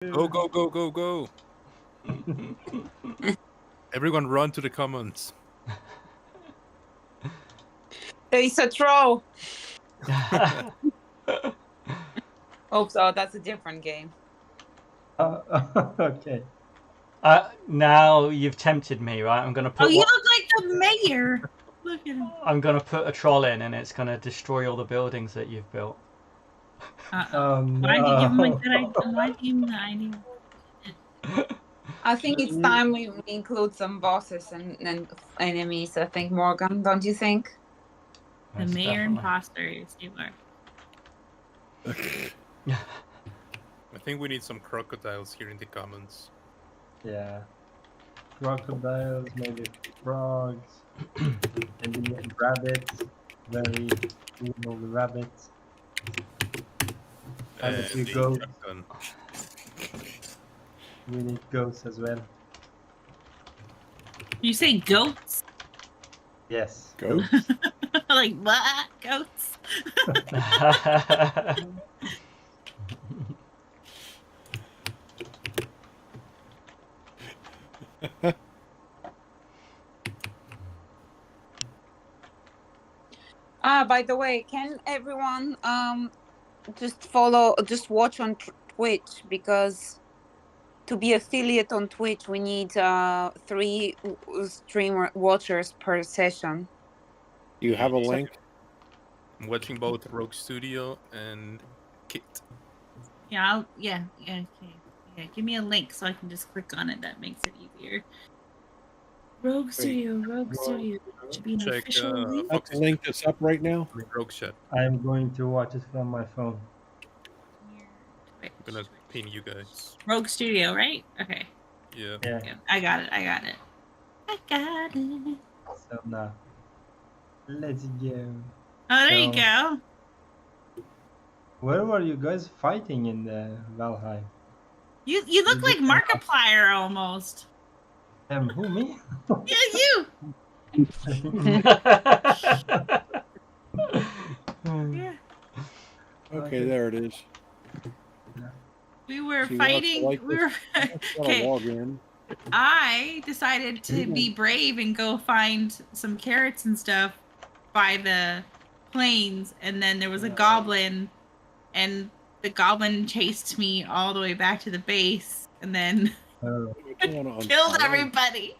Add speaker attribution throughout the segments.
Speaker 1: Go, go, go, go, go. Everyone run to the commons.
Speaker 2: It's a troll. Oh, so that's a different game.
Speaker 3: Okay.
Speaker 4: Now you've tempted me, right? I'm gonna put.
Speaker 5: Oh, you look like the mayor. Look at him.
Speaker 4: I'm gonna put a troll in, and it's gonna destroy all the buildings that you've built.
Speaker 5: Why did you give him a good idea? Why did you give him the idea?
Speaker 2: I think it's time we include some bosses and enemies. I think, Morgan, don't you think?
Speaker 5: The
Speaker 4: Most
Speaker 5: mayor
Speaker 4: definitely.
Speaker 5: imposter is you are.
Speaker 1: I think we need some crocodiles here in the commons.
Speaker 3: Yeah. Crocodiles, maybe frogs, maybe rabbits. Very evil rabbits. And a few
Speaker 1: the
Speaker 3: goats.
Speaker 1: shotgun.
Speaker 3: We need ghosts as well.
Speaker 5: You say goats?
Speaker 3: Yes.
Speaker 6: Goats?
Speaker 5: Like what? Goats?
Speaker 2: By the way, can everyone just watch on Twitch, because to be affiliate on Twitch we need 3 streamer watchers per session.
Speaker 6: Do you have a link?
Speaker 1: I'm watching both Rogue Studio and Kit.
Speaker 5: Yeah, yeah, okay. Yeah, give me a link so I can just click on it. That makes it easier. Rogue Studio should be an
Speaker 1: Check,
Speaker 5: official link.
Speaker 6: That's the link that's up right now?
Speaker 1: Rogue Chat.
Speaker 3: I'm going to watch it from my phone.
Speaker 1: I'm gonna pin you guys.
Speaker 5: Rogue Studio, right? Okay.
Speaker 1: Yeah.
Speaker 3: Yeah.
Speaker 5: Yeah, I got it.
Speaker 3: So now, let's go.
Speaker 5: Oh, there you
Speaker 3: So-
Speaker 5: go.
Speaker 3: Where were you guys fighting in the Valheim?
Speaker 5: You look like Markiplier almost.
Speaker 3: Who, me?
Speaker 5: Yeah, you. Yeah.
Speaker 6: Okay, there it is.
Speaker 5: We were
Speaker 6: So you want us to
Speaker 5: fighting.
Speaker 6: like
Speaker 5: We were.
Speaker 6: Gotta
Speaker 5: Okay.
Speaker 6: log in.
Speaker 5: I decided to be brave and go find some carrots and stuff by the plains, and then there was a goblin, and the goblin chased me all the way back to the base, and then
Speaker 3: Oh,
Speaker 6: I don't wanna
Speaker 5: killed
Speaker 6: unfollow.
Speaker 5: everybody.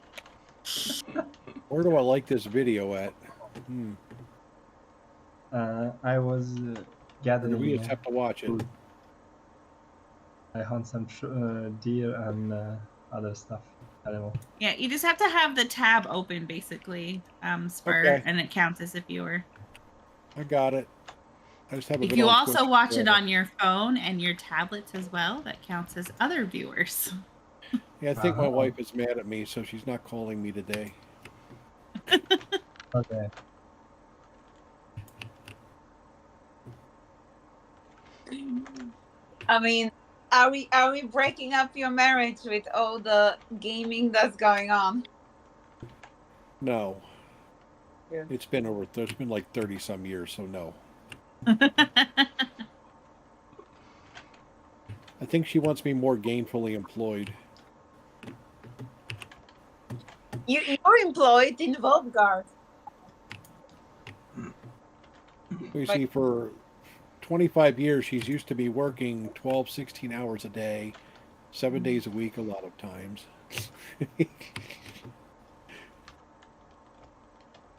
Speaker 6: Where do I like this video at?
Speaker 3: I was
Speaker 6: Or do
Speaker 3: gathering.
Speaker 6: we just have to watch it?
Speaker 3: food. I hunt some deer and other stuff. Animal.
Speaker 5: Yeah, you just have to have the tab open, basically, Spur,
Speaker 6: Okay.
Speaker 5: and it counts as a viewer.
Speaker 6: I got it. I just haven't
Speaker 5: If
Speaker 6: been
Speaker 5: you
Speaker 6: on
Speaker 5: also
Speaker 6: Twitch
Speaker 5: watch it
Speaker 6: forever.
Speaker 5: on your phone and your tablets as well, that counts as other viewers.
Speaker 6: Yeah, I think my
Speaker 3: Uh-huh.
Speaker 6: wife is mad at me, so she's not calling me today.
Speaker 3: Okay.
Speaker 2: I mean, are we breaking up your marriage with all the gaming that's going on?
Speaker 6: No.
Speaker 2: Yeah.
Speaker 6: It's been like 30 some years, so no. I think she wants me more gainfully employed.
Speaker 2: You're employed in Volgard.
Speaker 6: You
Speaker 2: Like-
Speaker 6: see, for 25 years, she's used to be working 12, 16 hours a day, 7 days a week, a lot of times.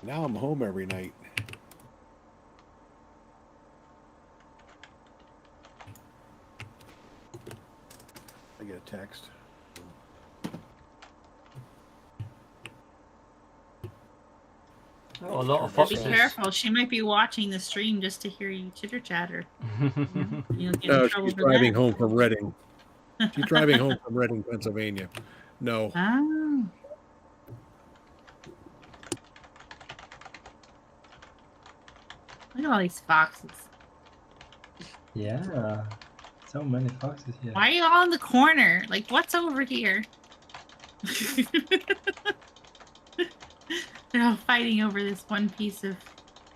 Speaker 6: Now I'm home every night. I get a text.
Speaker 4: A lot of
Speaker 5: Be
Speaker 4: foxes.
Speaker 5: careful. She might be watching the stream just to hear you chitter chatter. You'll get in
Speaker 6: No,
Speaker 5: trouble
Speaker 6: she's
Speaker 5: for
Speaker 6: driving
Speaker 5: that.
Speaker 6: home from Reading. She's driving home from Reading, Pennsylvania. No.
Speaker 5: Oh. Look at all these foxes.
Speaker 3: Yeah. So many foxes here.
Speaker 5: Why are you all in the corner? Like, what's over here? They're all fighting over this one piece of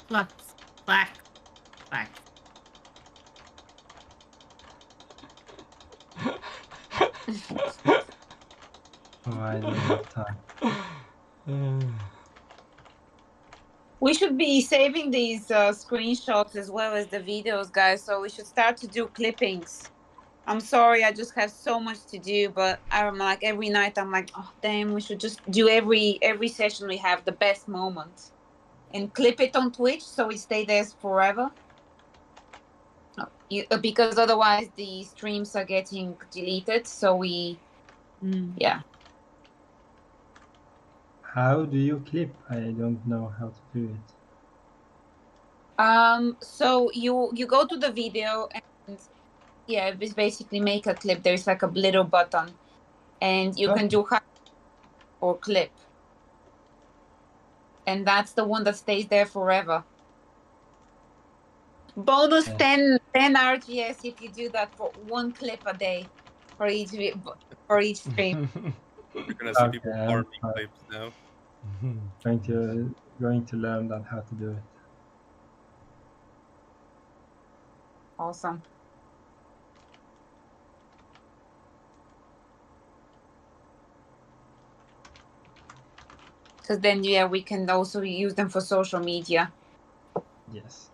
Speaker 5: flux. Black.
Speaker 3: Oh, I don't have time.
Speaker 2: We should be saving these screenshots as well as the videos, guys. So we should start to do clippings. I'm sorry, I just have so much to do, but I'm like every night I'm like, oh damn, we should just do every session we have the best moment and clip it on Twitch so it stay there forever. Because otherwise the streams are getting deleted. So yeah.
Speaker 3: How do you clip? I don't know how to do it.
Speaker 2: So you go to the video and yeah, it's basically make a clip. There's like a little button, and you can do or clip, and that's the one that stays there forever. Bonus 10 RGS if you do that for one clip a day for each stream.
Speaker 1: We're gonna see people
Speaker 3: Okay,
Speaker 1: farming
Speaker 3: I'm
Speaker 1: clips now.
Speaker 3: going to learn that how to do it.
Speaker 2: Awesome. Because then yeah, we can also use them for social media.
Speaker 3: Yes.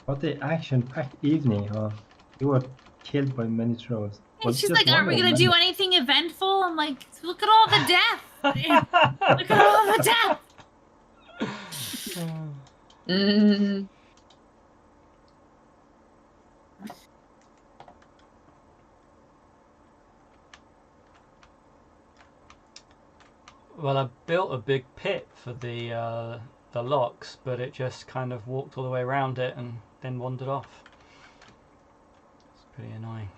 Speaker 3: What a action-packed evening, huh? You were killed by many trolls.
Speaker 5: And she's like, "Are we gonna do anything eventful?" I'm like, "Look at all the death! Look at all the death!"
Speaker 2: Mm.
Speaker 4: Well, I built a big pit for the locks, but it just kind of walked all the way around it and then wandered off. It's pretty annoying.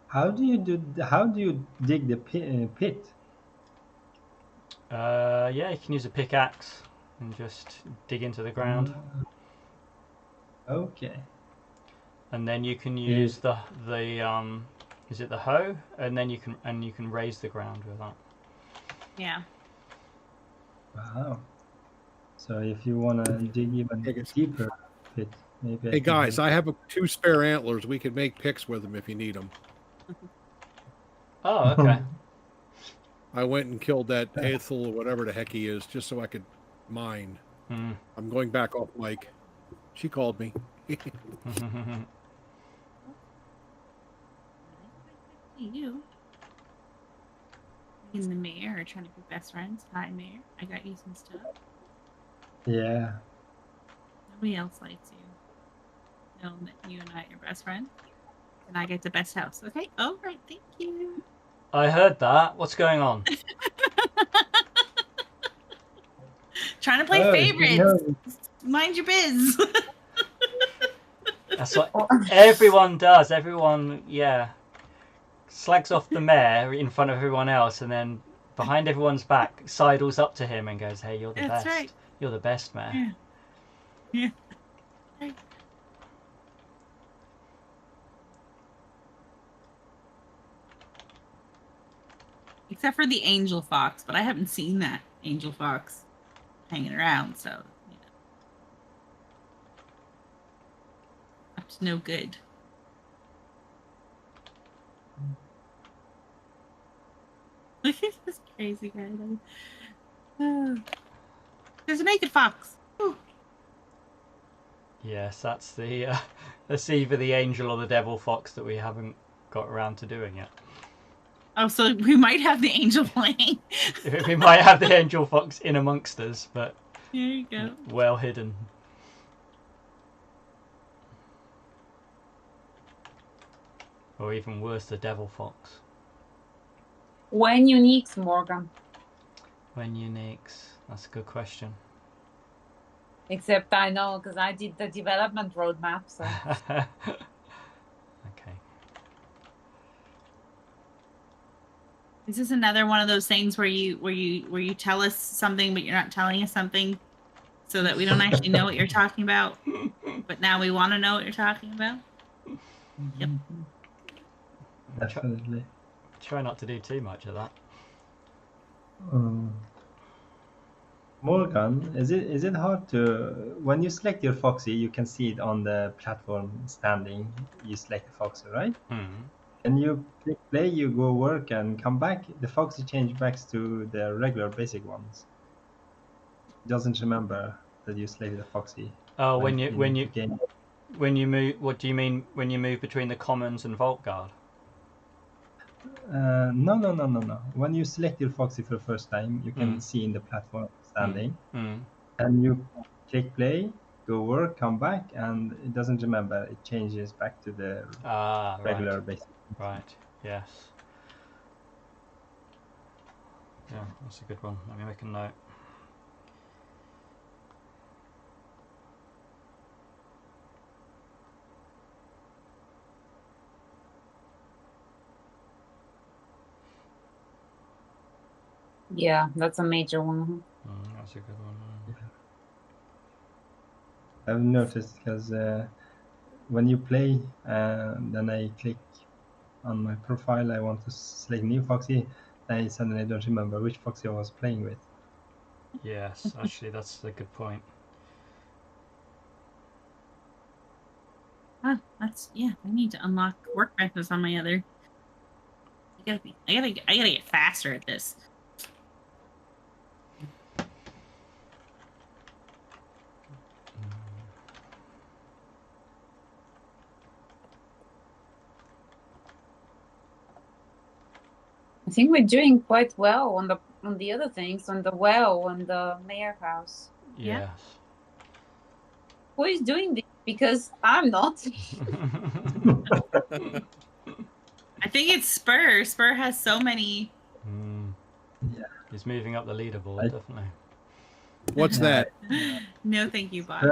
Speaker 3: How do you dig the pit?
Speaker 4: Yeah, you can use a pickaxe and just dig into the ground,
Speaker 3: Okay.
Speaker 4: and then you can use the is it the hoe, and then you can raise the ground with that.
Speaker 5: Yeah.
Speaker 3: Wow. So if you want to dig even deeper pit, maybe.
Speaker 6: Hey guys, I have 2 spare antlers. We could make picks with them if you need them.
Speaker 4: Oh, okay.
Speaker 6: I went and killed that Aethel or whatever the heck he is, just so I could mine. I'm going back off mic. She called me.
Speaker 5: You in the mayor are trying to be best friends. Hi, mayor. I got you some stuff.
Speaker 3: Yeah.
Speaker 5: Nobody else likes you. Know that you and I are best friends, and I get the best house. Okay. All right. Thank you.
Speaker 4: I heard that. What's going on?
Speaker 5: Trying to play favorites. Mind your biz.
Speaker 4: That's what everyone does. Everyone, yeah, slags off the mayor in front of everyone else, and then behind everyone's back, sidles up to him and goes, "Hey, you're the
Speaker 5: That's
Speaker 4: best.
Speaker 5: right.
Speaker 4: You're the best, mayor."
Speaker 5: Yeah. Yeah. Right. Except for the angel fox, but I haven't seen that angel fox hanging around, so you know, up to no good. Look at this crazy guy. There's a naked fox. Ooh.
Speaker 4: Yes, that's the that's either the angel or the devil fox that we haven't got around to doing yet.
Speaker 5: Oh, so we might have the angel playing.
Speaker 4: We might have the angel fox in amongst us, but
Speaker 5: There you go.
Speaker 4: well hidden. Or even worse, the devil fox.
Speaker 2: When uniques, Morgan?
Speaker 4: When uniques? That's a good question.
Speaker 2: Except I know because I did the development roadmap. So
Speaker 4: Okay.
Speaker 5: Is this another one of those things where you tell us something but you're not telling us something, so that we don't actually know what you're talking about, but now we want to know what you're talking about? Yep.
Speaker 3: Definitely.
Speaker 4: Try not to do too much of that.
Speaker 3: Morgan, is it hard to when you select your Foxy, you can see it on the platform standing. You select the Foxy, right?
Speaker 4: Hmm.
Speaker 3: And you click play, you go work and come back. The Foxy change back to the regular basic ones. It doesn't remember that you selected the Foxy.
Speaker 4: Oh,
Speaker 3: when
Speaker 4: when you
Speaker 3: game.
Speaker 4: move, what do you mean when you move between the commons and Vault Guard?
Speaker 3: No. When you select your Foxy for the first time, you can see in the platform standing, and you click play, go work, come back, and it doesn't remember. It changes back to the regular basic.
Speaker 4: Right. Yes. Yeah, that's a good one. Let me make a note.
Speaker 2: Yeah, that's a major one.
Speaker 4: That's a good one.
Speaker 3: I've noticed because when you play, then I click on my profile, I want to select new Foxy, I suddenly don't remember which Foxy I was playing with.
Speaker 4: Yes, actually, that's a good point.
Speaker 5: That's I need to unlock workbenches on my other. I gotta get faster at this.
Speaker 2: I think we're doing quite well on the other things, on the well, on the mayor house.
Speaker 4: Yes.
Speaker 2: Who is doing this? Because I'm not.
Speaker 5: I think it's Spur. Spur has so many.
Speaker 3: Yeah.
Speaker 4: He's moving up the leaderboard, definitely.
Speaker 6: What's that?
Speaker 5: No, thank you, Bob.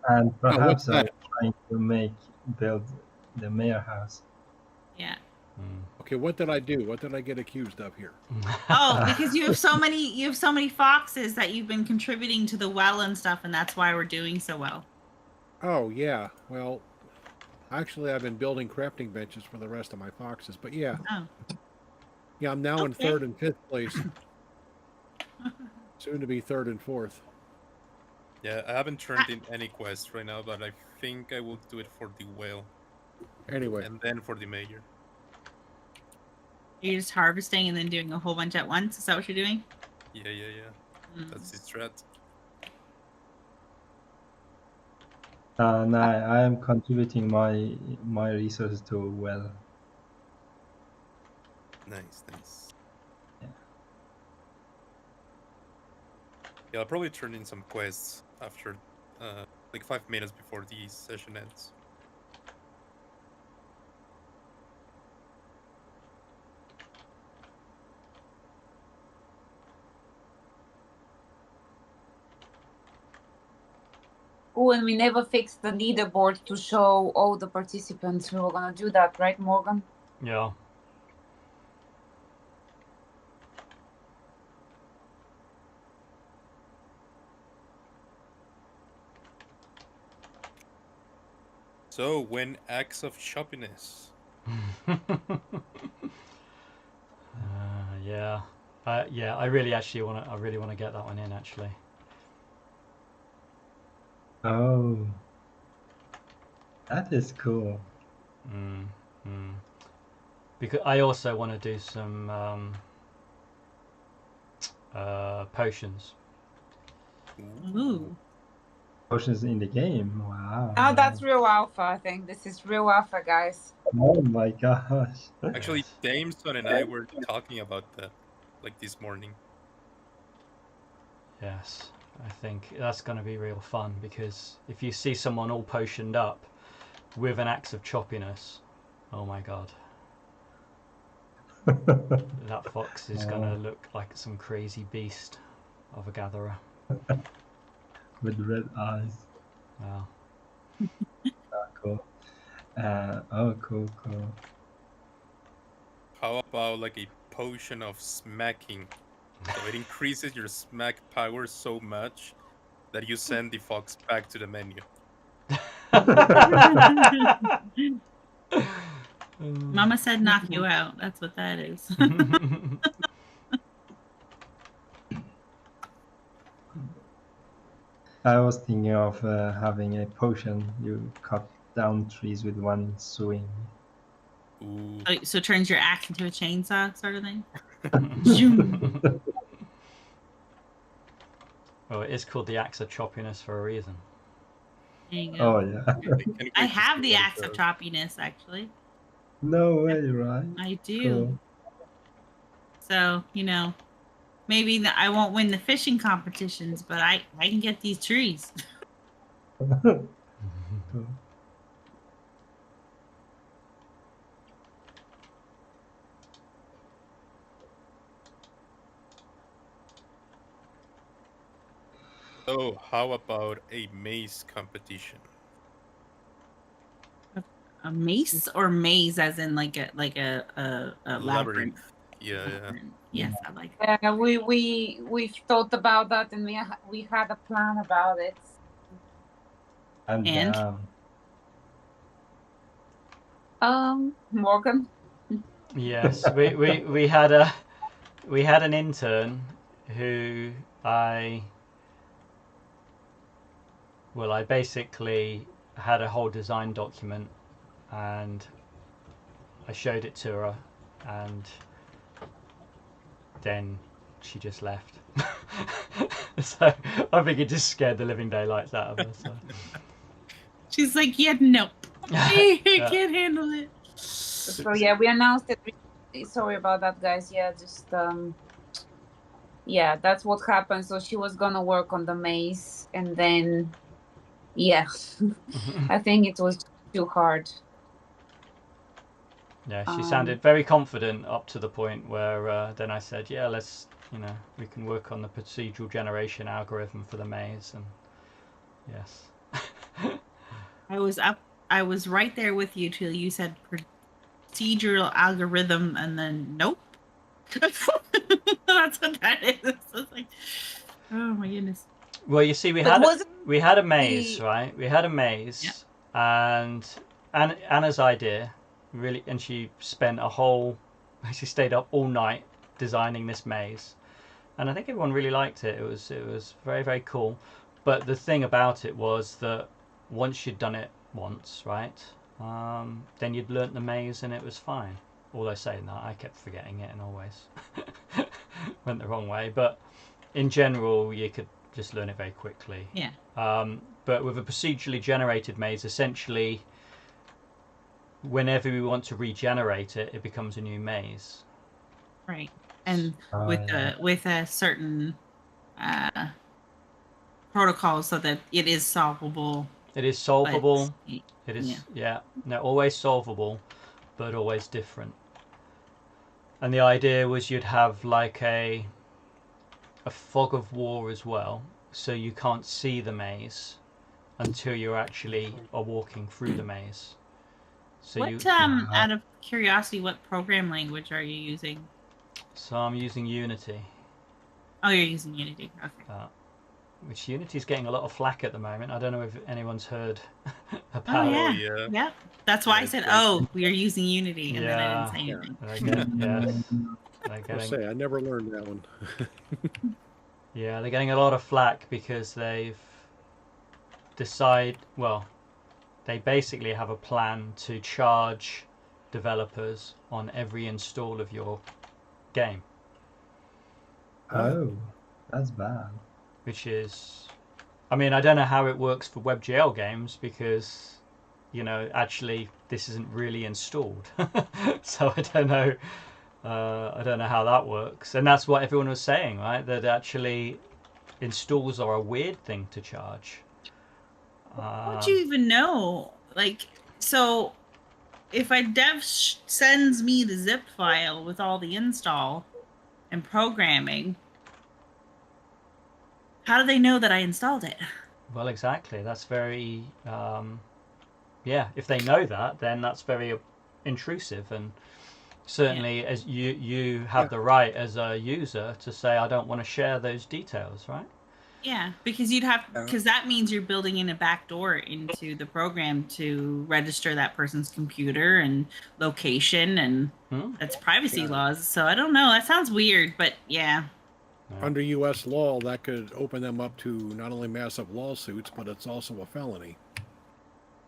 Speaker 3: And perhaps I'm
Speaker 6: that?
Speaker 3: trying to build the mayor house.
Speaker 5: Yeah.
Speaker 6: Okay, what did I do? What did I get accused of here?
Speaker 5: Oh, because you have so many foxes that you've been contributing to the well and stuff, and that's why we're doing so well.
Speaker 6: Oh, yeah. Well, actually, I've been building crafting benches for the rest of my foxes, but yeah.
Speaker 5: Oh.
Speaker 6: Yeah, I'm now in 3rd and 5th place. Soon to be 3rd and 4th.
Speaker 1: Yeah, I haven't turned in any quests right now, but I think I will do it for the whale.
Speaker 6: Anyway.
Speaker 1: And then for the mayor.
Speaker 5: You're just harvesting and then doing a whole bunch at once? Is that what you're doing?
Speaker 1: Yeah. That's the strat.
Speaker 3: No, I am contributing my resources to well.
Speaker 1: Nice. Yeah, I'll probably turn in some quests after, like 5 minutes before the session ends.
Speaker 2: Oh, and we never fixed the leaderboard to show all the participants. We were gonna do that, right, Morgan?
Speaker 4: Yeah.
Speaker 1: So, when acts of shoppiness?
Speaker 4: Yeah. I really want to get that one in, actually.
Speaker 3: Oh, that is cool.
Speaker 4: Because I also want to do some potions.
Speaker 5: Ooh.
Speaker 3: Potions in the game. Wow.
Speaker 2: Oh, that's real alpha, I think. This is real alpha, guys.
Speaker 3: Oh my gosh.
Speaker 1: Actually, Dameson and I were talking about that, like this morning.
Speaker 4: Yes, I think that's going to be real fun, because if you see someone all potioned up with an axe of choppiness, oh my god. That fox is going to look like some crazy beast of a gatherer.
Speaker 3: With red eyes.
Speaker 4: Wow.
Speaker 3: Cool. Cool.
Speaker 1: How about like a potion of smacking? So it increases your smack power so much that you send the fox back to the menu.
Speaker 5: Mama said knock you out. That's what that is.
Speaker 3: I was thinking of having a potion. You cut down trees with one swing.
Speaker 1: Ooh.
Speaker 5: So turns your axe into a chainsaw sort of thing. Zoom.
Speaker 4: Well, it is called the axe of choppiness for a reason.
Speaker 5: There you go.
Speaker 3: Oh yeah.
Speaker 5: I have the axe of choppiness, actually.
Speaker 3: No way, right?
Speaker 5: I do.
Speaker 3: Cool.
Speaker 5: So, you know, maybe I won't win the fishing competitions, but I can get these trees.
Speaker 3: Cool.
Speaker 1: So, how about a maze competition?
Speaker 5: A mace or maze, as in like a labyrinth.
Speaker 1: Yeah.
Speaker 5: Yes, I like that.
Speaker 2: Yeah, we've thought about that, and we had a plan about it.
Speaker 3: I'm
Speaker 5: And?
Speaker 3: down.
Speaker 2: Morgan.
Speaker 4: Yes, we had an intern who I basically had a whole design document and I showed it to her and then she just left. So I think it just scared the living daylights out of her. So.
Speaker 5: She's like, yeah, nope. I
Speaker 4: Yeah.
Speaker 5: can't handle it.
Speaker 2: So yeah, we announced it. Sorry about that, guys. Yeah, just yeah, that's what happened. So she was gonna work on the maze, and then yeah, I think it was too hard.
Speaker 4: Yeah, she sounded very confident up to the point where then I said, yeah, let's, we can work on the procedural generation algorithm for the maze. And yes.
Speaker 5: I was right there with you till you said procedural algorithm, and then nope. That's what that is. It's like, oh my goodness.
Speaker 4: Well, you see, we had a maze, right? We had a maze, yeah. And Anna's idea, really, and she spent she stayed up all night designing this maze, and I think everyone really liked it. It was very, very cool. But the thing about it was that once you'd done it once, right, then you'd learnt the maze and it was fine. Although saying that, I kept forgetting it and always went the wrong way. But in general, you could just learn it very quickly.
Speaker 5: Yeah.
Speaker 4: But with a procedurally generated maze, essentially, whenever we want to regenerate it, it becomes a new maze.
Speaker 5: Right. And with a certain protocol so that it is solvable.
Speaker 4: It is solvable. It is, yeah. No, always solvable, but always different. And the idea was you'd have like a fog of war as well, so you can't see the maze until you actually are walking through the maze. So
Speaker 5: out of curiosity, what program language are you using?
Speaker 4: So I'm using Unity.
Speaker 5: Oh, you're using Unity. Okay.
Speaker 4: Which Unity's getting a lot of flack at the moment. I don't know if anyone's heard
Speaker 5: Oh,
Speaker 4: about
Speaker 5: yeah.
Speaker 4: it.
Speaker 5: Yeah. That's why I said, we are using Unity, and then I didn't say anything.
Speaker 6: I never learned that one.
Speaker 4: Yeah, they're getting a lot of flack because they've they basically have a plan to charge developers on every install of your game.
Speaker 3: Oh, that's bad.
Speaker 4: Which is, I mean, I don't know how it works for WebGL games because, actually this isn't really installed. So I don't know how that works. And that's what everyone was saying, right? That actually installs are a weird thing to charge.
Speaker 5: How would you even know? Like, so if a dev sends me the zip file with all the install and programming, how do they know that I installed it?
Speaker 4: Well, exactly. That's very, if they know that, then that's very intrusive. And certainly as you have the right as a user to say, I don't want to share those details, right?
Speaker 5: Yeah, because because that means you're building in a backdoor into the program to register that person's computer and location, and that's privacy laws. So I don't know. That sounds weird, but yeah.
Speaker 6: under U.S. law, that could open them up to not only massive lawsuits, but it's also a felony.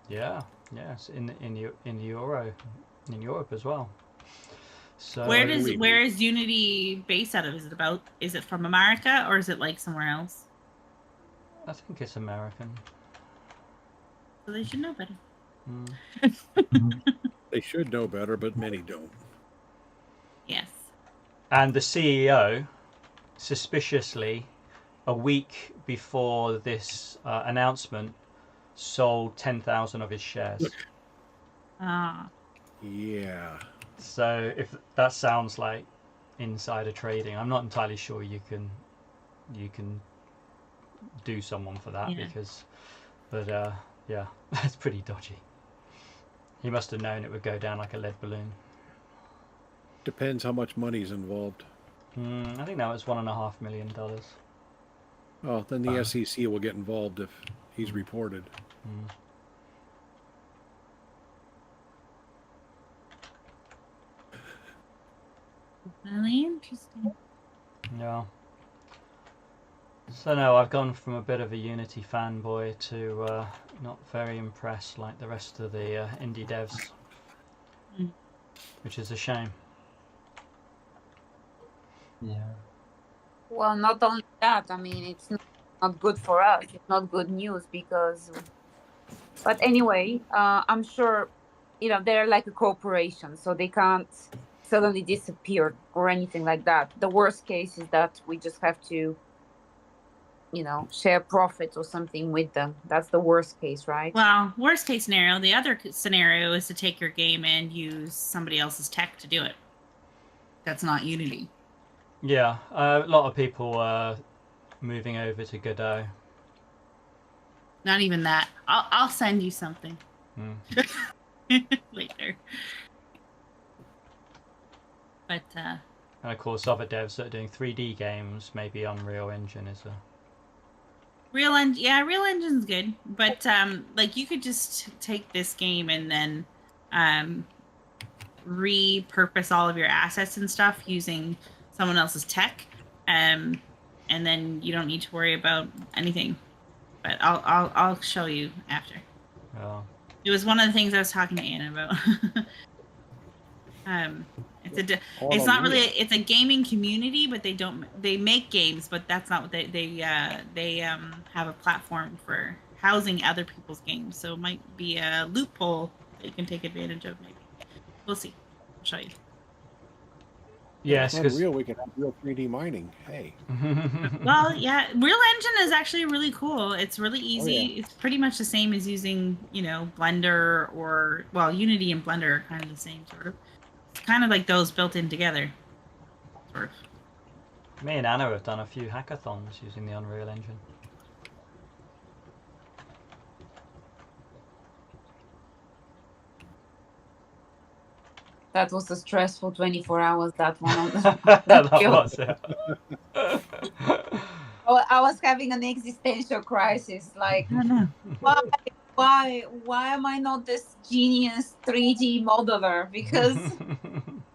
Speaker 4: Yeah, yes, in Europe as well. So
Speaker 5: where is Unity based out of? Is it from America or is it like somewhere else?
Speaker 4: I think it's American.
Speaker 5: So they should know better.
Speaker 6: They should know better, but many don't.
Speaker 5: Yes.
Speaker 4: And the CEO, suspiciously, a week before this announcement, sold 10,000 of his shares.
Speaker 5: Ah.
Speaker 6: Yeah.
Speaker 4: So if that sounds like insider trading, I'm not entirely sure you can do someone for that but yeah, that's pretty dodgy. He must have known it would go down like a lead balloon.
Speaker 6: Depends how much money's involved.
Speaker 4: I think that was $1.5 million.
Speaker 6: Oh, then the SEC will get involved if he's reported.
Speaker 5: Really interesting.
Speaker 4: Yeah. So no, I've gone from a bit of a Unity fanboy to not very impressed like the rest of the indie devs, which is a shame.
Speaker 3: Yeah.
Speaker 2: Well, not only that, I mean, it's not good for us. It's not good news because... But anyway, I'm sure, they're like a corporation, so they can't suddenly disappear or anything like that. The worst case is that we just have to, share profits or something with them. That's the worst case, right?
Speaker 5: Well, worst case scenario. The other scenario is to take your game and use somebody else's tech to do it. That's not Unity.
Speaker 4: Yeah, a lot of people are moving over to Godot.
Speaker 5: Not even that. I'll send you something later. But
Speaker 4: and of course, other devs that are doing 3D games, maybe Unreal Engine is a
Speaker 5: Real Engine's good, but like you could just take this game and then repurpose all of your assets and stuff using someone else's tech, and then you don't need to worry about anything. But I'll show you after.
Speaker 4: Oh.
Speaker 5: It was one of the things I was talking to Anna about. It's not really. It's a gaming community, but they make games, but that's not what they have a platform for housing other people's games. So it might be a loophole that you can take advantage of. Maybe we'll see. I'll show you.
Speaker 4: Yes,
Speaker 6: because we can have real 3D mining. Hey.
Speaker 5: Well, yeah, Real Engine is actually really cool. It's really easy. Oh, yeah. It's pretty much the same as using, Blender or Unity and Blender are kind of the same sort of. It's kind of like those built in together. Sort of.
Speaker 4: Me and Anna have done a few hackathons using the Unreal Engine.
Speaker 2: That was a stressful 24 hours, that one.
Speaker 4: That was it.
Speaker 2: I was having an existential crisis. Like, why am I not this genius 3D modeler? Because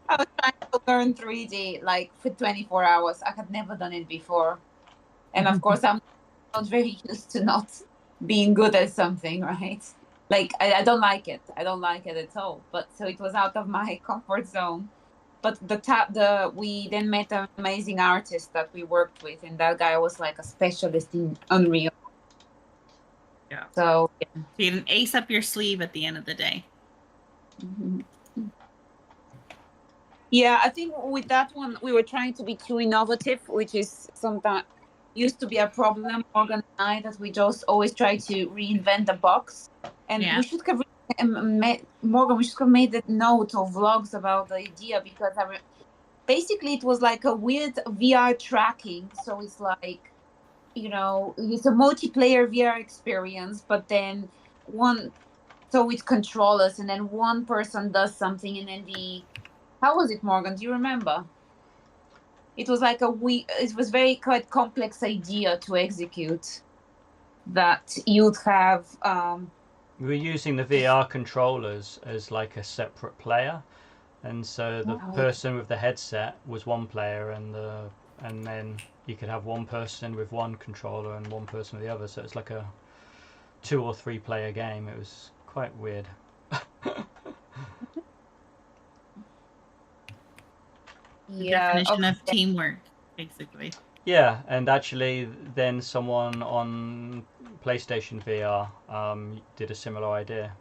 Speaker 2: I was trying to learn 3D like for 24 hours. I had never done it before. And of course, I'm not very used to not being good at something, right? Like, I don't like it. I don't like it at all. But so it was out of my comfort zone. But we then met an amazing artist that we worked with, and that guy was like a specialist in Unreal.
Speaker 5: Yeah.
Speaker 2: So
Speaker 5: you had an ace up your sleeve at the end of the day.
Speaker 2: Mm-hmm. Yeah, I think with that one we were trying to be too innovative, which is sometimes used to be a problem. Morgan and I, that we just always try to reinvent the box, and we should have Morgan. We should have made that note of vlogs about the idea, because basically it was like a weird VR tracking. So it's like, it's a multiplayer VR experience, but then with controllers, and then one person does something, and then how was it, Morgan? Do you remember? It was like it was quite complex idea to execute, that you'd have.
Speaker 4: We were using the VR controllers as like a separate player, and so the person with the headset was one player, and then you could have one person with one controller and one person with the other, so it's like a 2 or 3 player game. It was quite weird.
Speaker 5: Definition of teamwork, basically.
Speaker 4: Yeah, and actually then someone on PlayStation VR did a similar idea.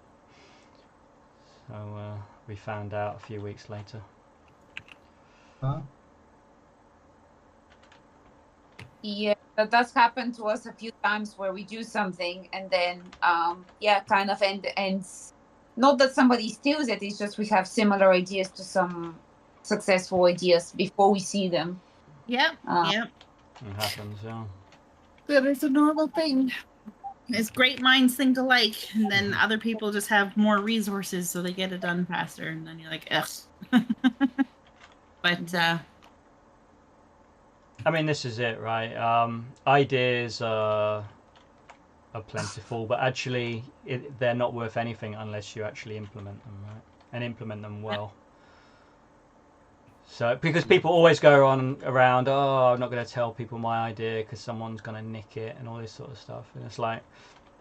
Speaker 4: So we found out a few weeks later.
Speaker 3: Huh?
Speaker 2: Yeah, that does happen to us a few times where we do something and then kind of ends. Not that somebody steals it, it's just we have similar ideas to some successful ideas before we see them.
Speaker 5: Yep.
Speaker 4: It happens, yeah.
Speaker 5: That is a normal thing. It's great minds think alike, and then other people just have more resources, so they get it done faster, and then you're like, ugh. But
Speaker 4: I mean, this is it, right? Ideas are plentiful, but actually they're not worth anything unless you actually implement them, right? And implement them well. So, because people always go on around, oh, I'm not going to tell people my idea because someone's going to nick it and all this sort of stuff. And it's like,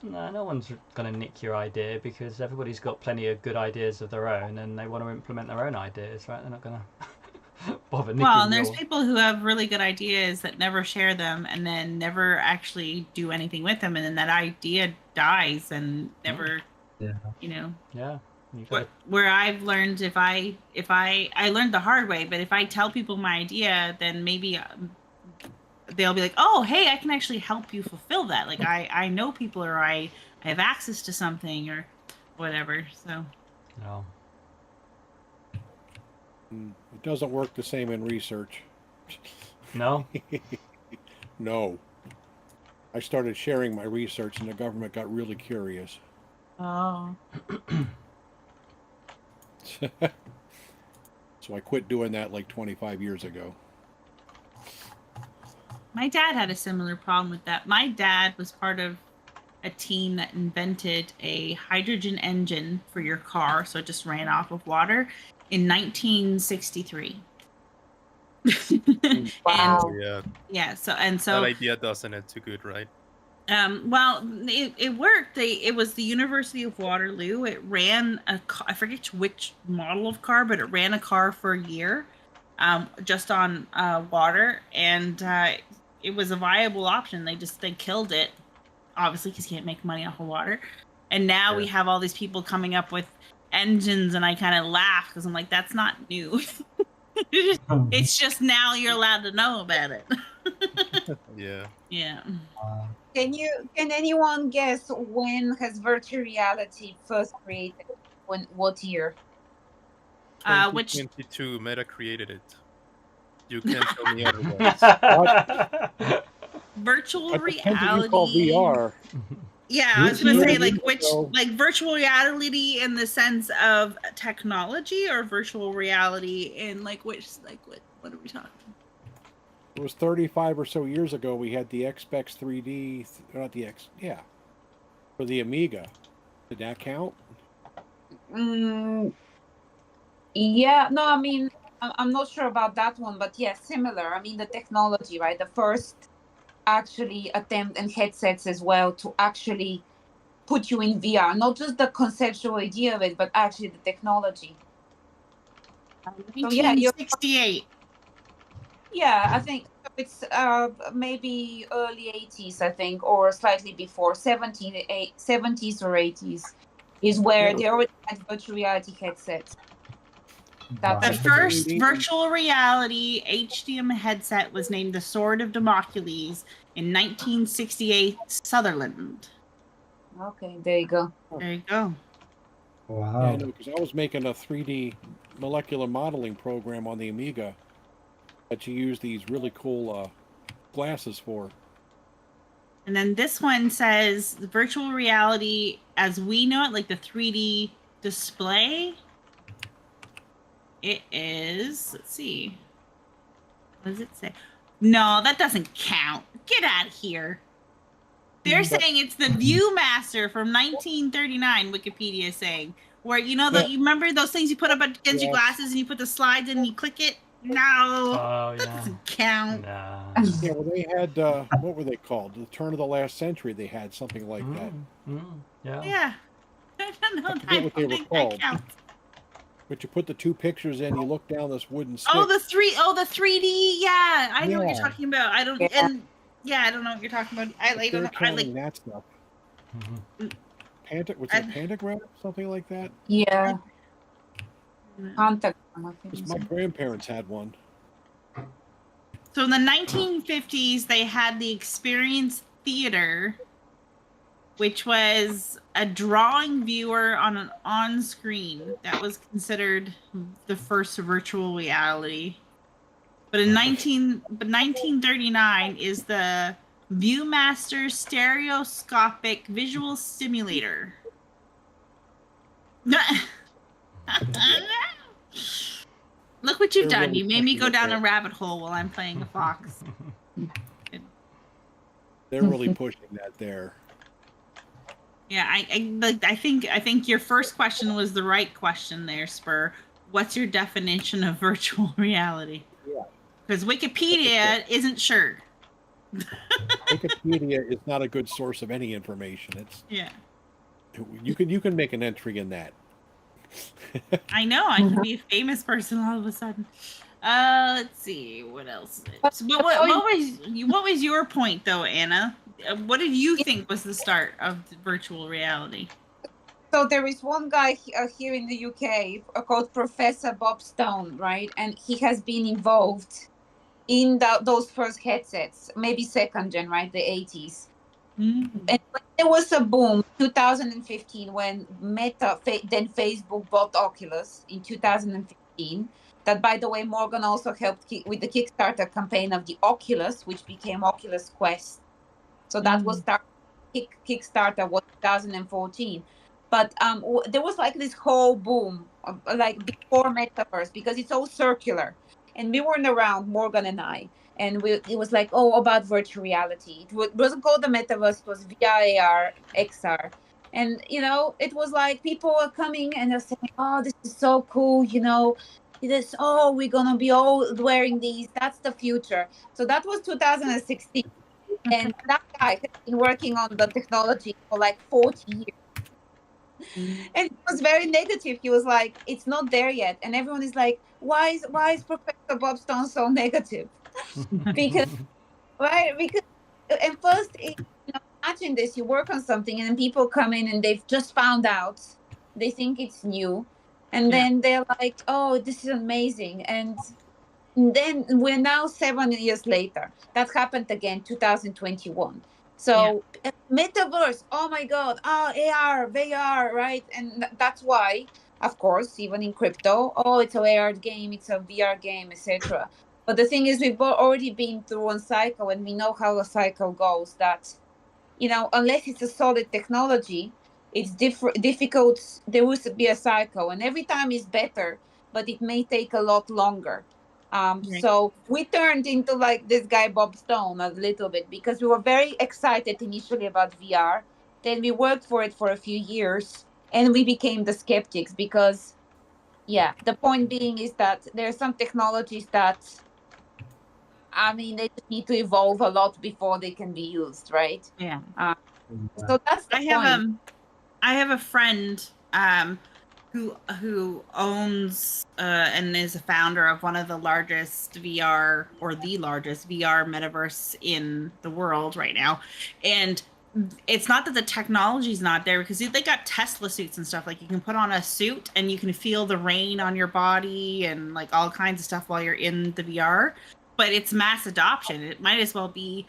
Speaker 4: no one's going to nick your idea because everybody's got plenty of good ideas of their own and they want to implement their own ideas, right? They're not going to bother nicking
Speaker 5: well, and there's people who have really good ideas that never share them and then never actually do anything with them. And then that idea dies and never, you know.
Speaker 4: Yeah.
Speaker 5: Where I've learned if I learned the hard way, but if I tell people my idea, then maybe they'll be like, oh, hey, I can actually help you fulfill that. Like I know people, or I have access to something or whatever. So
Speaker 4: no,
Speaker 6: it doesn't work the same in research.
Speaker 4: No.
Speaker 6: No, I started sharing my research and the government got really curious.
Speaker 5: oh.
Speaker 6: So I quit doing that like 25 years ago.
Speaker 5: My dad had a similar problem with that. My dad was part of a team that invented a hydrogen engine for your car, so it just ran off of water in 1963.
Speaker 2: Wow.
Speaker 5: Yeah. So
Speaker 1: that idea doesn't it too good, right?
Speaker 5: Well, it worked. It was the University of Waterloo. It ran a car, I forget which model of car, but it ran a car for a year, just on water, and it was a viable option. They killed it, obviously, because you can't make money off of water. And now we have all these people coming up with engines, and I kind of laugh because I'm like, that's not new. It's just now you're allowed to know about it.
Speaker 1: Yeah.
Speaker 5: Yeah.
Speaker 2: Can anyone guess when has virtual reality first created? What year?
Speaker 5: Which
Speaker 1: 2022 Meta created it. You can't tell me otherwise.
Speaker 5: Virtual
Speaker 6: What you call
Speaker 5: reality.
Speaker 6: VR?
Speaker 5: Yeah, I was gonna say like virtual reality in the sense of technology, or virtual reality in what are we talking?
Speaker 6: It was 35 or so years ago. We had the XBEX 3D, for the Amiga. Did that count?
Speaker 2: Yeah, no, I mean, I'm not sure about that one, but yeah, similar. I mean, the technology, right? The first actually attempt, and headsets as well, to actually put you in VR. Not just the conceptual idea of it, but actually the technology.
Speaker 5: 1968.
Speaker 2: Yeah, I think it's maybe early 80s, I think, or slightly before, 70s or 80s, is where they already had virtual reality headsets.
Speaker 5: The first virtual reality HDM headset was named the Sword of Damocles in 1968, Sutherland.
Speaker 2: Okay, there you go.
Speaker 5: There you go.
Speaker 3: Wow.
Speaker 6: Yeah, because I was making a 3D molecular modeling program on the Amiga that you use these really cool glasses for.
Speaker 5: And then this one says the virtual reality as we know it, like the 3D display. It is, let's see. What does it say? No, that doesn't count. Get out of here. They're saying it's the Viewmaster from 1939, Wikipedia is saying. Where, you remember those things you put up against your glasses and you put the slides in and you click it? No,
Speaker 4: Oh,
Speaker 5: that
Speaker 4: yeah.
Speaker 5: doesn't count.
Speaker 4: Nah.
Speaker 6: Yeah, well, they had what were they called? The turn of the last century. They had something like that.
Speaker 4: Yeah.
Speaker 5: Yeah. I don't know.
Speaker 6: I forget what they were
Speaker 5: think
Speaker 6: called.
Speaker 5: that counts.
Speaker 6: But you put the two pictures in, you look down this wooden stick.
Speaker 5: Oh, the 3D. Yeah, I know what
Speaker 6: Yeah.
Speaker 5: you're talking about. I don't,
Speaker 2: Yeah.
Speaker 5: and yeah, I don't know what you're talking about. I
Speaker 6: They're
Speaker 5: don't know. I
Speaker 6: counting
Speaker 5: like.
Speaker 6: that stuff. Was
Speaker 5: I-
Speaker 6: it Pentagram? Something like that?
Speaker 2: Yeah. Contact.
Speaker 6: Because my grandparents had one.
Speaker 5: So in the 1950s, they had the Experience Theater, which was a drawing viewer on an on-screen that was considered the first virtual reality. But 1939 is the ViewMaster stereoscopic visual simulator. Look what you've
Speaker 6: They're
Speaker 5: done.
Speaker 6: really
Speaker 5: You made me go
Speaker 6: pushing it
Speaker 5: down a
Speaker 6: there.
Speaker 5: rabbit hole while I'm playing a fox.
Speaker 6: They're really pushing that there.
Speaker 5: Yeah, I think your first question was the right question there, Spur. What's your definition of virtual reality?
Speaker 6: Yeah.
Speaker 5: Because Wikipedia isn't sure.
Speaker 6: Wikipedia is not a good source of any information. It's
Speaker 5: Yeah.
Speaker 6: you can make an entry in that.
Speaker 5: I know. I can be a famous person all of a sudden. Let's see what else. What was your point though, Anna? What did you think was the start of virtual reality?
Speaker 2: So there is one guy here in the UK called Professor Bob Stone, right? And he has been involved in those first headsets, maybe second gen, right? The 80s.
Speaker 5: Mm-hmm.
Speaker 2: And there was a boom 2015 when Meta, then Facebook bought Oculus in 2015. That, by the way, Morgan also helped with the Kickstarter campaign of the Oculus, which became Oculus Quest. So that was Kickstarter was 2014. But there was like this whole boom, like before Metaverse, because it's all circular. And we weren't around, Morgan and I. And it was like, about virtual reality. It wasn't called the Metaverse, it was VR, AR, XR. And, it was like people were coming and they're saying, oh, this is so cool, we're going to be all wearing these. That's the future. So that was 2016. And that guy has been working on the technology for like 40 years. And it was very negative. He was like, it's not there yet. And everyone is like, why is Professor Bob Stone so negative? Because and first, imagine this, you work on something and then people come in and they've just found out, they think it's new. And then they're like, oh, this is amazing. And then we're now 7 years later. That happened again, 2021. So Metaverse, oh my God, AR, VR, right? And that's why, of course, even in crypto, it's an AR game, it's a VR game, etc. But the thing is, we've already been through one cycle and we know how a cycle goes, that, unless it's a solid technology, it's difficult. There will be a cycle and every time is better, but it may take a lot longer. So we turned into like this guy, Bob Stone, a little bit, because we were very excited initially about VR. Then we worked for it for a few years and we became the skeptics because, the point being is that there are some technologies that, they just need to evolve a lot before they can be used, right?
Speaker 5: Yeah.
Speaker 2: So that's the point.
Speaker 5: I have a friend who owns and is a founder of one of the largest VR or the largest VR metaverse in the world right now. And it's not that the technology's not there, because they got Tesla suits and stuff. Like you can put on a suit and you can feel the rain on your body and like all kinds of stuff while you're in the VR. But it's mass adoption. It might as well be,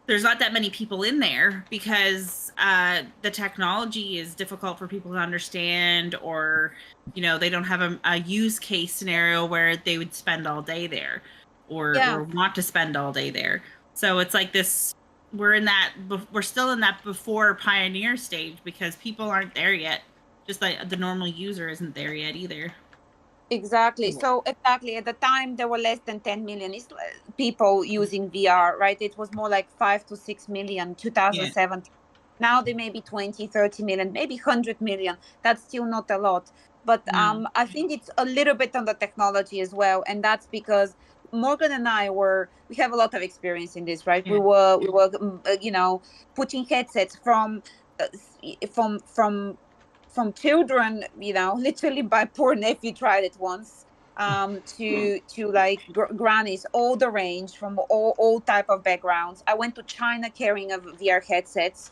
Speaker 5: there's not that many people in there because the technology is difficult for people to understand, or, they don't have a use case scenario where they would spend all day there or want to spend all day there. So it's like this, we're still in that before pioneer stage because people aren't there yet. Just like the normal user isn't there yet either.
Speaker 2: Exactly. So at the time there were less than 10 million people using VR, right? It was more like 5 to 6 million, 2017. Now they may be 20, 30 million, maybe 100 million. That's still not a lot. But I think it's a little bit on the technology as well. And that's because Morgan and I we have a lot of experience in this, right?
Speaker 5: Yeah.
Speaker 2: We were putting headsets from children, literally my poor nephew tried it once, to like grannies, all the range, from all type of backgrounds. I went to China carrying a VR headsets,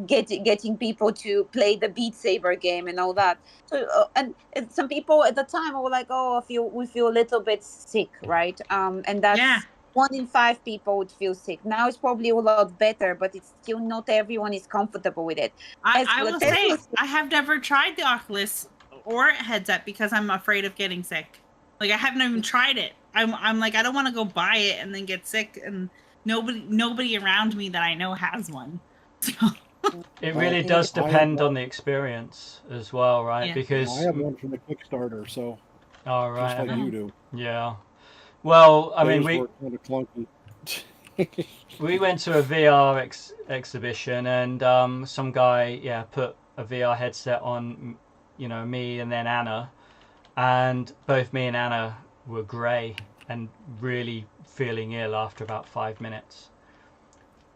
Speaker 2: getting people to play the Beat Saber game and all that. So and some people at the time were like, oh, we feel a little bit sick, right? And that's 1 in 5 people would feel sick. Now it's probably a lot better, but it's still not everyone is comfortable with it.
Speaker 5: I will say I have never tried the Oculus or a headset because I'm afraid of getting sick. Like I haven't even tried it. I'm like, I don't want to go buy it and then get sick, and nobody around me that I know has one. So.
Speaker 4: It really does depend on the experience as well, right?
Speaker 5: Yeah.
Speaker 4: Because
Speaker 6: I have one from the Kickstarter, so
Speaker 4: all right,
Speaker 6: just like you do.
Speaker 4: Yeah. Well, I mean,
Speaker 6: Those were kind of clunky.
Speaker 4: We went to a VR exhibition, and some guy, put a VR headset on, me and then Anna, and both me and Anna were grey and really feeling ill after about 5 minutes.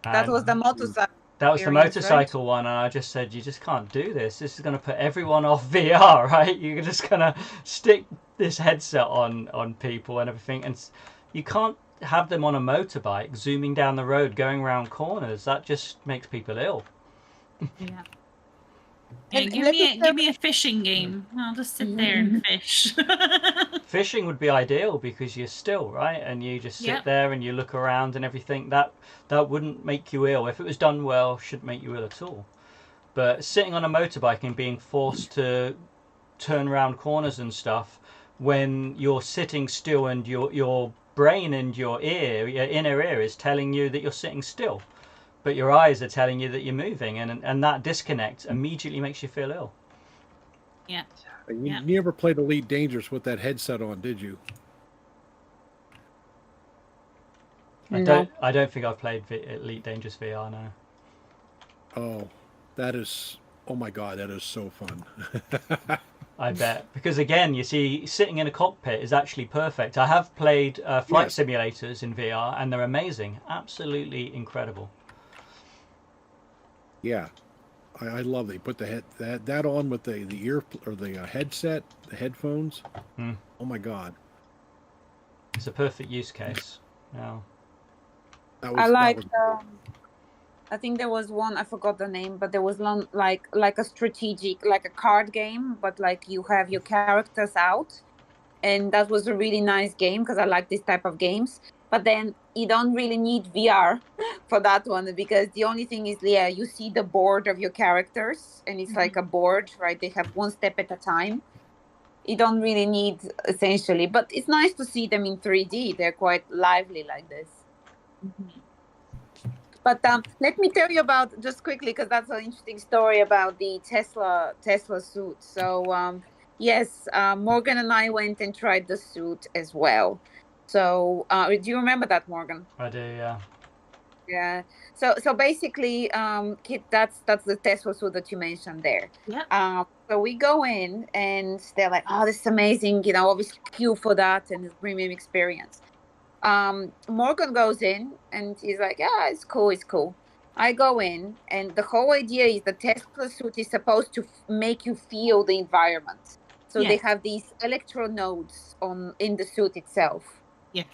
Speaker 2: That was the motorcycle.
Speaker 4: That was the motorcycle one, and I just said, you just can't do this. This is going to put everyone off VR, right? You're just going to stick this headset on people and everything, and you can't have them on a motorbike zooming down the road, going around corners. That just makes people ill.
Speaker 5: Yeah. And give me a fishing game. I'll just sit there and fish.
Speaker 4: Fishing would be ideal because you're still, right? And you just sit there and you look around and everything. That wouldn't make you ill. If it was done well, shouldn't make you ill at all. But sitting on a motorbike and being forced to turn around corners and stuff when you're sitting still, and your brain and your inner ear is telling you that you're sitting still, but your eyes are telling you that you're moving, and that disconnect immediately makes you feel ill.
Speaker 5: Yeah.
Speaker 6: You never played Elite Dangerous with that headset on, did you?
Speaker 4: I don't think I've played Elite Dangerous VR, no.
Speaker 6: Oh, oh my God, that is so fun.
Speaker 4: I bet. Because again, you see, sitting in a cockpit is actually perfect. I have played flight simulators in VR, and they're amazing. Absolutely incredible.
Speaker 6: Yeah, I love it. Put that on with the ear or the headset, the headphones. Oh my God,
Speaker 4: it's a perfect use case. Yeah.
Speaker 2: I think there was one, I forgot the name, but there was one like a strategic, like a card game, but like you have your characters out, and that was a really nice game because I like this type of games. But then you don't really need VR for that one, because the only thing is, you see the board of your characters, and it's like a board, right? They have one step at a time. You don't really need, essentially, but it's nice to see them in 3D. They're quite lively like this. But let me tell you about, just quickly, because that's an interesting story about the Tesla suit. So yes, Morgan and I went and tried the suit as well. So do you remember that, Morgan?
Speaker 4: I do, yeah.
Speaker 2: Yeah. So basically, Kit, that's the Tesla suit that you mentioned there.
Speaker 5: Yeah.
Speaker 2: So we go in, and they're like, "Oh, this is amazing! Obviously queue for that, and it's premium experience." Morgan goes in, and he's like, "Yeah, it's cool. I go in, and the whole idea is the Tesla suit is supposed to make you feel the environment. So they have these electronodes in the suit itself.
Speaker 5: Yes.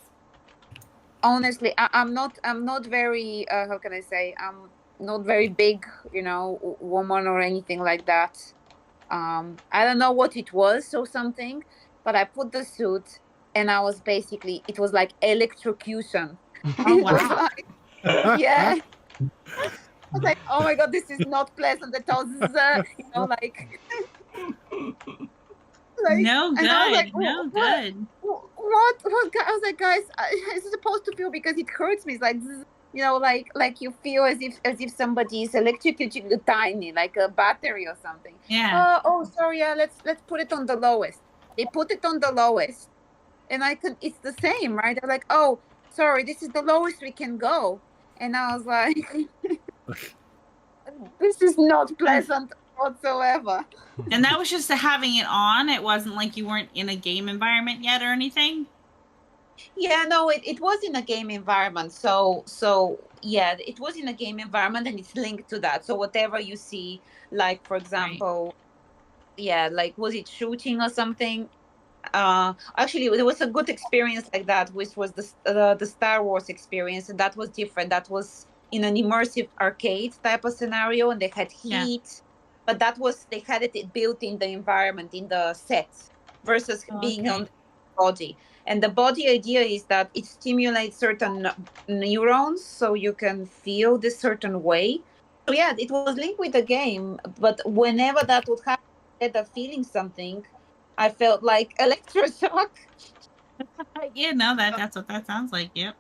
Speaker 2: Honestly, I'm not very how can I say, I'm not very big, woman or anything like that. I don't know what it was or something, but I put the suit, and I was basically, it was like electrocution.
Speaker 5: Oh wow.
Speaker 2: Yeah. I was like, oh my God, this is not pleasant at all. This is
Speaker 5: no good.
Speaker 2: Like,
Speaker 5: no good.
Speaker 2: What? I was like, guys, it's supposed to feel, because it hurts me. It's like, like you feel as if somebody is electrocuting you tiny, like a battery or something.
Speaker 5: Yeah.
Speaker 2: Oh, sorry. Yeah, let's put it on the lowest. They put it on the lowest, and it's the same, right? They're like, oh, sorry, this is the lowest we can go. And I was like, This is not pleasant whatsoever.
Speaker 5: And that was just having it on. It wasn't like you weren't in a game environment yet or anything.
Speaker 2: Yeah, no, it was in a game environment. So yeah, it was in a game environment and it's linked to that. So whatever you see, like for example, yeah, like was it shooting or something? Actually there was a good experience like that, which was the Star Wars experience, and that was different. That was in an immersive arcade type of scenario, and they had heat, but that was they had it built in the environment, in the set, versus being on the body. And the body idea is that it stimulates certain neurons so you can feel this certain way. So yeah, it was linked with the game, but whenever that would happen, instead of feeling something, I felt like electroshock.
Speaker 5: Yeah, no, that's what that sounds like. Yep.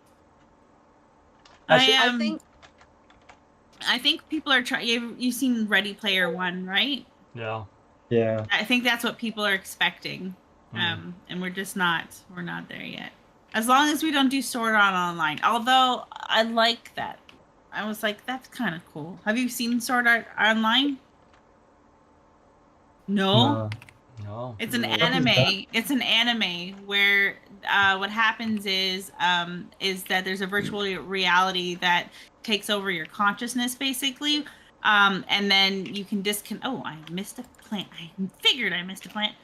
Speaker 2: I
Speaker 5: think people are trying. You've seen Ready Player One, right?
Speaker 4: Yeah.
Speaker 3: Yeah.
Speaker 5: I think that's what people are expecting, and we're just not. We're not there yet. As long as we don't do Sword Art Online. Although I like that. I was like, that's kind of cool. Have you seen Sword Art Online? No. It's an anime. It's an anime where what happens is that there's a virtual reality that takes over your consciousness, basically, and then you can disconnect. Oh, I missed a plant. I figured I missed a plant.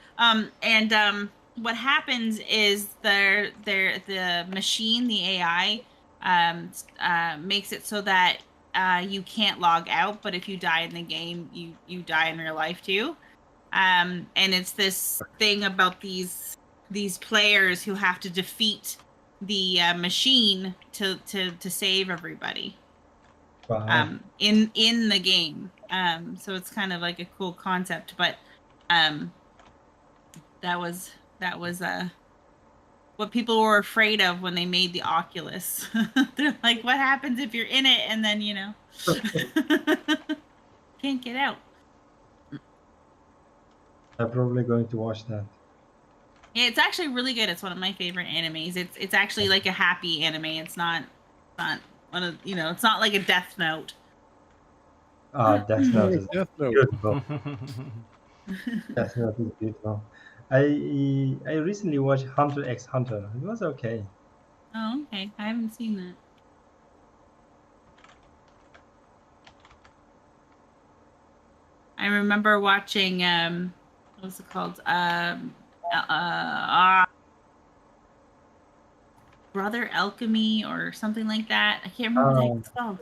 Speaker 5: What happens is the machine, the AI, makes it so that you can't log out, but if you die in the game, you die in real life too. And it's this thing about these players who have to defeat the machine to save everybody.
Speaker 3: Wow.
Speaker 5: In the game. So it's kind of like a cool concept, but that was what people were afraid of when they made the Oculus. They're like, what happens if you're in it and then can't get out?
Speaker 3: I'm probably going to watch that.
Speaker 5: Yeah, it's actually really good. It's one of my favorite animes. It's actually like a happy anime. It's not one of it's not like a Death Note.
Speaker 3: Death Note is
Speaker 6: Death Note.
Speaker 3: beautiful. Death Note is beautiful. I recently watched Hunter x Hunter. It was okay.
Speaker 5: Oh, okay. I haven't seen that. I remember watching what's it called? Brother Alchemy or something like that. I can't remember what it's called.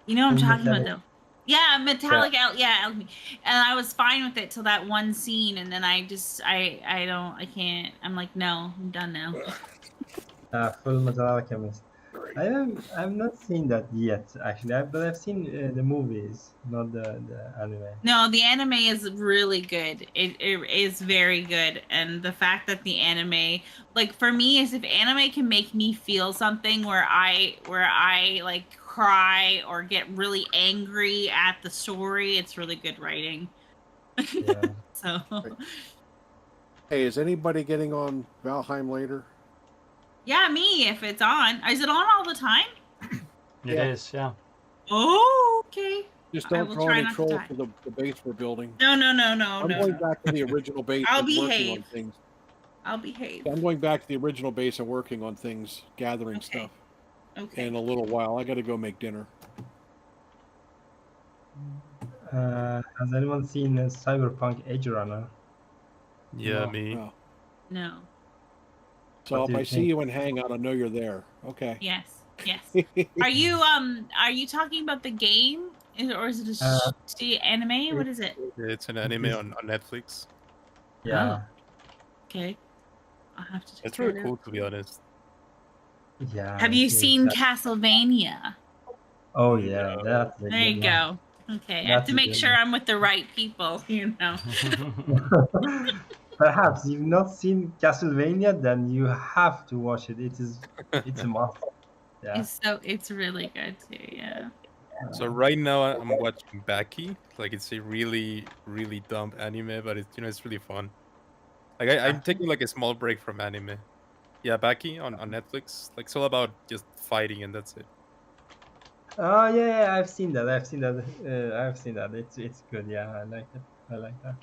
Speaker 5: You know what I'm talking about though. Yeah, Metallic Alchemy. And I was fine with it till that one scene, and then I can't. I'm like, no, I'm done now.
Speaker 3: Full Metal Alchemist. I've not seen that yet, actually. But I've seen the movies, not the anime.
Speaker 5: No, the anime is really good. It is very good, and the fact that the anime, like for me, is if anime can make me feel something where I like cry or get really angry at the story, it's really good writing.
Speaker 3: Yeah.
Speaker 5: So.
Speaker 6: Hey, is anybody getting on Valheim later?
Speaker 5: Yeah, me, if it's on. Is it on all the time?
Speaker 4: It is, yeah.
Speaker 5: Oh, okay.
Speaker 6: Just don't throw any trolls to the base we're building.
Speaker 5: No.
Speaker 6: I'm going back to the original base
Speaker 5: I'll
Speaker 6: and
Speaker 5: behave.
Speaker 6: working on things.
Speaker 5: I'll behave.
Speaker 6: I'm going back to the original base and working on things, gathering stuff.
Speaker 5: Okay.
Speaker 6: In a little while. I got to go make dinner.
Speaker 3: Has anyone seen Cyberpunk Edge Runner?
Speaker 1: Yeah,
Speaker 6: No,
Speaker 1: me.
Speaker 6: no.
Speaker 5: No.
Speaker 6: So if I see you in Hangout, I know you're there. Okay.
Speaker 5: Yes. Are you talking about the game, or is it the anime? What is it?
Speaker 1: It's an anime on Netflix.
Speaker 3: Yeah.
Speaker 5: Okay. I'll have to.
Speaker 1: It's really cool, to be honest.
Speaker 3: Yeah.
Speaker 5: Have you seen Castlevania?
Speaker 3: Oh yeah, that's
Speaker 5: there you go. Okay, I have to make sure I'm with the right people.
Speaker 3: Perhaps you've not seen Castlevania, then you have to watch it. It's a must. Yeah.
Speaker 5: It's really good too. Yeah.
Speaker 1: So right now I'm watching Baki. Like it's a really, really dumb anime, but it's really fun. Like I'm taking like a small break from anime. Yeah, Baki on Netflix. Like it's all about just fighting and that's it.
Speaker 3: Oh yeah, I've seen that. I've seen that. It's good. Yeah, I like it. I like that.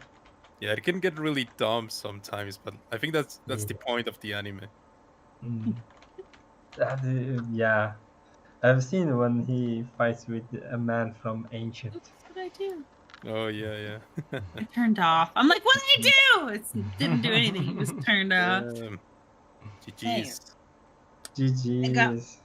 Speaker 1: Yeah, it can get really dumb sometimes, but I think that's the point of the anime.
Speaker 3: Yeah, I've seen when he fights with a man from Ancient.
Speaker 5: Oops, what did I do?
Speaker 1: Oh yeah.
Speaker 5: I turned off. I'm like, what did I do? It didn't do anything. It just turned off.
Speaker 1: GG's.
Speaker 3: GG's.